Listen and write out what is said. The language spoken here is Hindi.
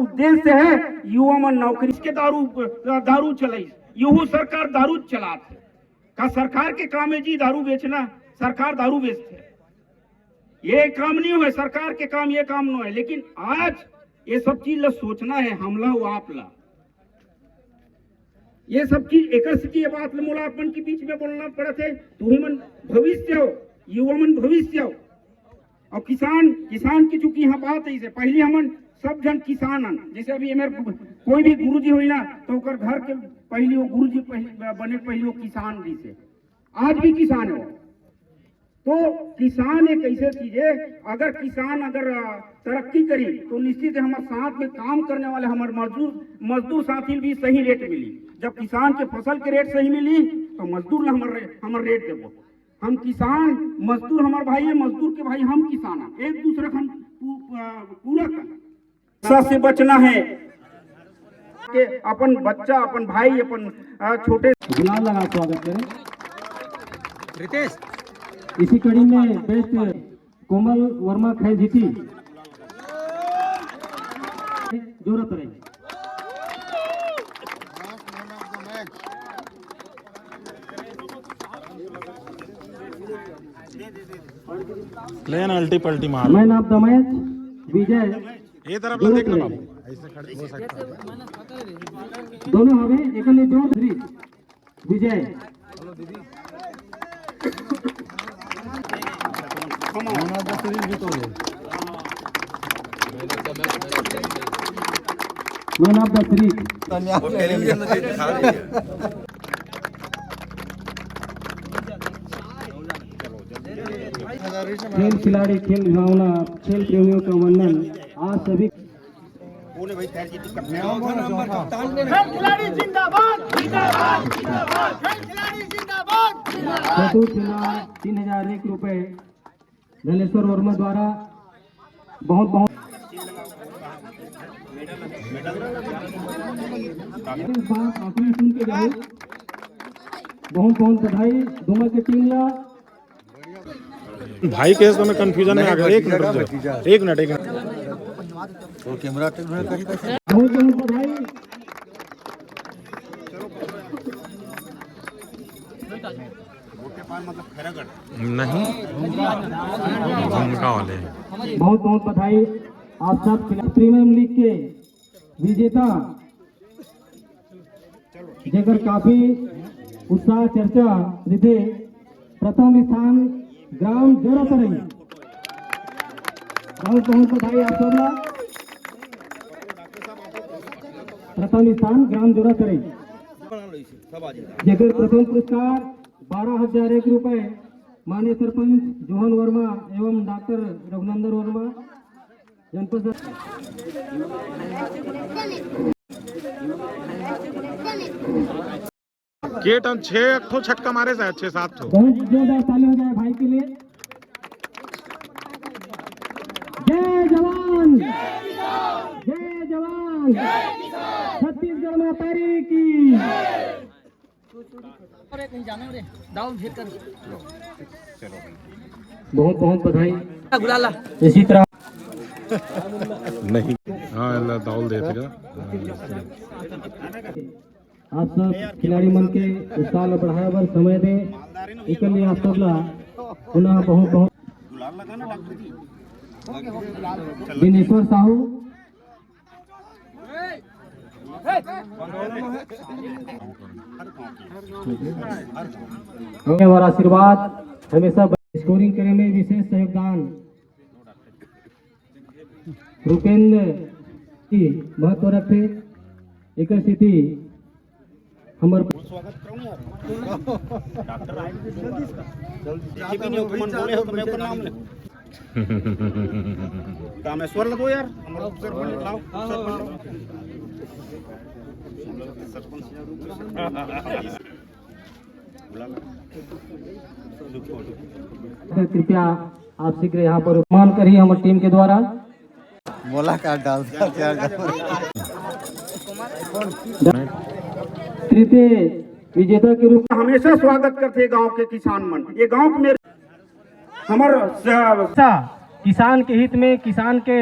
उद्देश्य है युवा मन नौकरी के दारू चलाई यू सरकार दारू चलात है का सरकार के काम है जी दारू बेचना। सरकार दारू बेचते है, ये काम नहीं है सरकार के काम, ये काम नहीं है। लेकिन आज ये सब चीज ला सोचना है, हमला हुआ आपला ये सब चीज एक बात मोला अपन के बीच में बोलना पड़ा थे। तुम्ही मन भविष्य हो, युवा मन भविष्य हो। और किसान की चूंकि यहाँ बात है, इसे पहले हमन सब जन किसान हन। जैसे अभी मेरे कोई भी गुरुजी हुई ना तो घर के पहले वो गुरुजी बने पहले वो किसान जी से, आज भी किसान है। तो किसान एक ऐसे चीज है, अगर किसान अगर तरक्की करी तो निश्चित है हमारे साथ में काम करने वाले हमारे मजदूर साथी भी सही रेट मिली। जब किसान के फसल के रेट सही मिली तो मजदूर ला हमारे रेट देवो। हम किसान मजदूर हमारे भाई है, मजदूर के भाई हम किसान है, एक दूसरे का हम पूरा कर से बचना है कि अपन बच्चा अपन भाई अपन छोटे गुलाल लगा स्वागत करें। रितेश इसी कड़ी में बेस्ट कोमल वर्मा खै जीती जरूरत रही। प्लेन अल्टी पल्टी मार मैन ऑफ द मैच विजय ये तरफ से देखना बाबू, ऐसे खड़े हो सकता है दोनों हवे एकले जोड़ धरी विजय मैन ऑफ द सीरीज खेल खिलाड़ी, खेल भावना, खेल प्रेमियों का वंदन। आज सभी चतुर्थ इनाम 3001 रुपए धनेश्वर वर्मा द्वारा बहुत बहुत सुन के जाओ। बहुत बहुत बधाई दोनों की टीम ला। भाई केस तो मैं कंफ्यूजन में आ गया। एक मिनट तो कैमरा बहुत बहुत बधाई। नहीं झुमका वाले बहुत बहुत बधाई आप सब प्रीमियम लीग के विजेता जेकर काफी उत्साह चर्चा रिधे प्रथम स्थान ग्राम जोरत रही। बहुत बहुत बधाई आप सबला। प्रथम स्थान ग्राम जोरत रही जेकर प्रथम पुरस्कार 12,001 रुपए माननीय सरपंच जोहन वर्मा एवं डॉक्टर रघुनंदन वर्मा जनपद के टन 6 छक्का मारे शायद 6-7 बहुत जोरदार ताली हो जाए भाई के लिए। जय जवान जय जवान छत्तीसगढ़ मातारी की। बहुत बहुत बधाई। इसी तरह नहीं हाँ अल्लाह दाउल दे देगा। आप सब खिलाड़ी मन के उत्साह बढ़ाए बर समय दे इसके लिए आप सब ला पुनः बहुत बहुत दिनेश्वर साहू और आशीर्वाद हमेशा स्कोरिंग करने में विशेष योगदान रुपेंद्र की महत्व रखे। एक स्थिति हमारे कामेश्वर लगो यार कृपया आप शीघ्र यहाँ पर उपमान करिए हमारी टीम के द्वारा। मुलाकात डाल तृतीय विजेता के रूप में हमेशा स्वागत करते गांव के किसान मन। ये गांव के मेरे हमारे किसान के हित में, किसान के